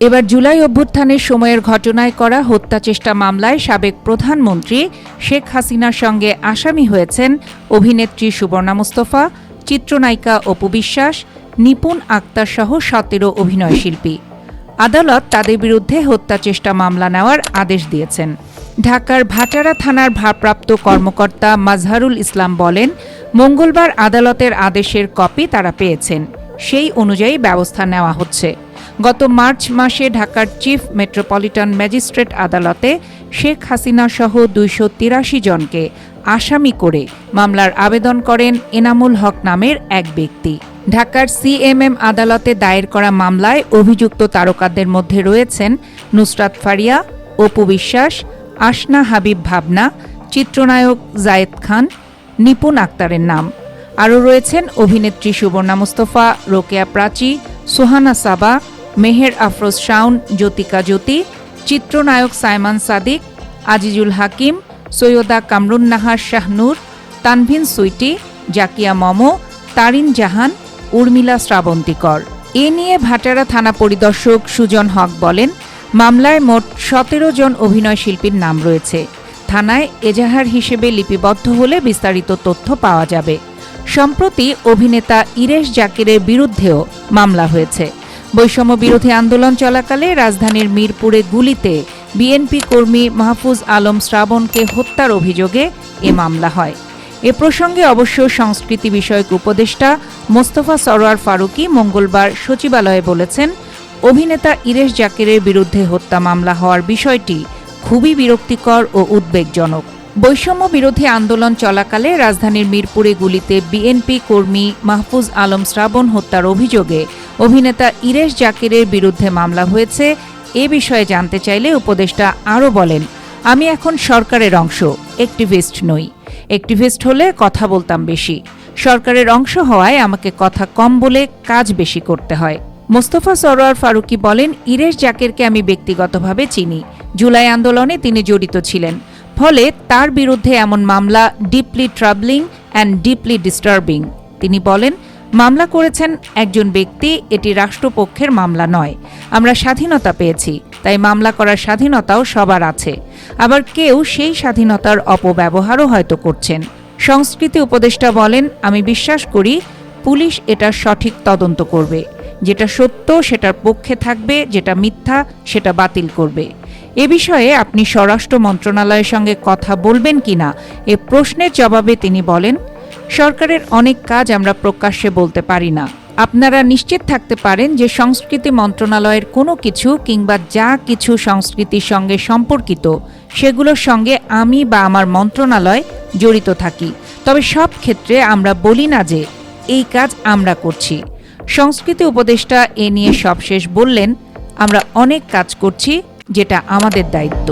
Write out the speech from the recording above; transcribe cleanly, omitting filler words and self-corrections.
এবার জুলাই অভ্যুত্থানের সময়ের ঘটনায় করা হত্যাচেষ্টা মামলায় সাবেক প্রধানমন্ত্রী শেখ হাসিনার সঙ্গে আসামি হয়েছেন অভিনেত্রী সুবর্ণা মুস্তফা, চিত্রনায়িকা অপু বিশ্বাস, নিপুণ আক্তার সহ ১৭ অভিনয়শিল্পী। আদালত তাদের বিরুদ্ধে হত্যাচেষ্টা মামলা নেওয়ার আদেশ দিয়েছেন। ঢাকার ভাটারা থানার ভারপ্রাপ্ত কর্মকর্তা মাজহারুল ইসলাম বলেন, মঙ্গলবার আদালতের আদেশের কপি তারা পেয়েছেন, সেই অনুযায়ী ব্যবস্থা নেওয়া হচ্ছে। গত মার্চ মাসে ঢাকার চিফ মেট্রোপলিটন ম্যাজিস্ট্রেট আদালতে শেখ হাসিনা সহ ২৮৩ জনকে আসামি করে মামলার আবেদন করেন এনামুল হক নামের এক ব্যক্তি। ঢাকার সিএমএম আদালতে দায়ের করা মামলায় অভিযুক্ত তারকাদের মধ্যে রয়েছেন নুসরাত ফারিয়া, অপু বিশ্বাস, আসনা হাবিব ভাবনা, চিত্রনায়ক জায়েদ খান, নিপুণ আক্তারের নাম। আরও রয়েছেন অভিনেত্রী সুবর্ণা মুস্তফা, রোকেয়া প্রাচী, সুহানা সাবা, মেহের আফরোজ শাওন, জ্যোতিকা জ্যোতি, চিত্রনায়ক সাইমান সাদিক, আজিজুল হাকিম, সৈয়দা কামরুন নাহার শাহনূর, তানভিন সুইটি, জাকিয়া মমো, তারিন জাহান, উর্মিলা শ্রাবন্তীকর। এ নিয়ে ভাটারা থানা পরিদর্শক সুজন হক বলেন, মামলায় মোট ১৭ জন অভিনয়শিল্পীর নাম রয়েছে। থানায় এজাহার হিসেবে লিপিবদ্ধ হলে বিস্তারিত তথ্য পাওয়া যাবে। সম্প্রতি অভিনেতা ইরেশ জাকিরের বিরুদ্ধেও মামলা হয়েছে। বৈষম্য বিরোধী আন্দোলন চলাকালে রাজধানীর মিরপুরে গুলিতে বিএনপি কর্মী মাহফুজ আলম শ্রাবণকে হত্যার অভিযোগে এ মামলা হয়। এ প্রসঙ্গে অবশ্য সংস্কৃতি বিষয়ক উপদেষ্টা মোস্তফা সরোয়ার ফারুকী মঙ্গলবার সচিবালয়ে বলেছেন, অভিনেতা ইরেশ জাকিরের বিরুদ্ধে হত্যা মামলা হওয়ার বিষয়টি খুবই বিরক্তিকর ও উদ্বেগজনক। বৈষম্য বিরোধী আন্দোলন চলাকালে রাজধানীর মিরপুরে গুলিতে বিএনপি কর্মী মাহফুজ আলম শ্রাবণ হত্যার অভিযোগে অভিনেতা ইরেশ জাকিরের বিরুদ্ধে মামলা হয়েছে। এ বিষয়ে জানতে চাইলে উপদেষ্টা আরও বলেন, আমি এখন সরকারের অংশ, অ্যাক্টিভিস্ট নই। অ্যাক্টিভিস্ট হলে কথা বলতাম বেশি। সরকারের অংশ হওয়ায় আমাকে কথা কম বলে কাজ বেশি করতে হয়। মোস্তফা সরোয়ার ফারুকী বলেন, ইরেশ জাকিরকে আমি ব্যক্তিগতভাবে চিনি। জুলাই আন্দোলনে তিনি জড়িত ছিলেন। ফলে তার বিরুদ্ধে এমন মামলা ডিপলি ট্রাবলিং অ্যান্ড ডিপলি ডিস্টার্বিং। তিনি বলেন, মামলা করেছেন একজন ব্যক্তি, এটি রাষ্ট্রপক্ষের মামলা নয়। আমরা স্বাধীনতা পেয়েছি, তাই মামলা করার স্বাধীনতাও সবার আছে। আবার কেউ সেই স্বাধীনতার অপব্যবহারও হয়তো করছেন। সংস্কৃতি উপদেষ্টা বলেন, আমি বিশ্বাস করি পুলিশ এটার সঠিক তদন্ত করবে। যেটা সত্য সেটার পক্ষে থাকবে, যেটা মিথ্যা সেটা বাতিল করবে। এ বিষয়ে আপনি স্বরাষ্ট্র মন্ত্রণালয়ের সঙ্গে কথা বলবেন কিনা এ প্রশ্নের জবাবে তিনি বলেন, সরকারের অনেক কাজ আমরা প্রকাশ্যে বলতে পারি না। আপনারা নিশ্চিত থাকতে পারেন যে সংস্কৃতি মন্ত্রণালয়ের কোনো কিছু কিংবা যা কিছু সংস্কৃতির সঙ্গে সম্পর্কিত সেগুলোর সঙ্গে আমি বা আমার মন্ত্রণালয় জড়িত থাকি। তবে সব ক্ষেত্রে আমরা বলি না যে এই কাজ আমরা করছি। সংস্কৃতি উপদেষ্টা এ নিয়ে সবশেষ বললেন, আমরা অনেক কাজ করছি, যেটা আমাদের দায়িত্ব।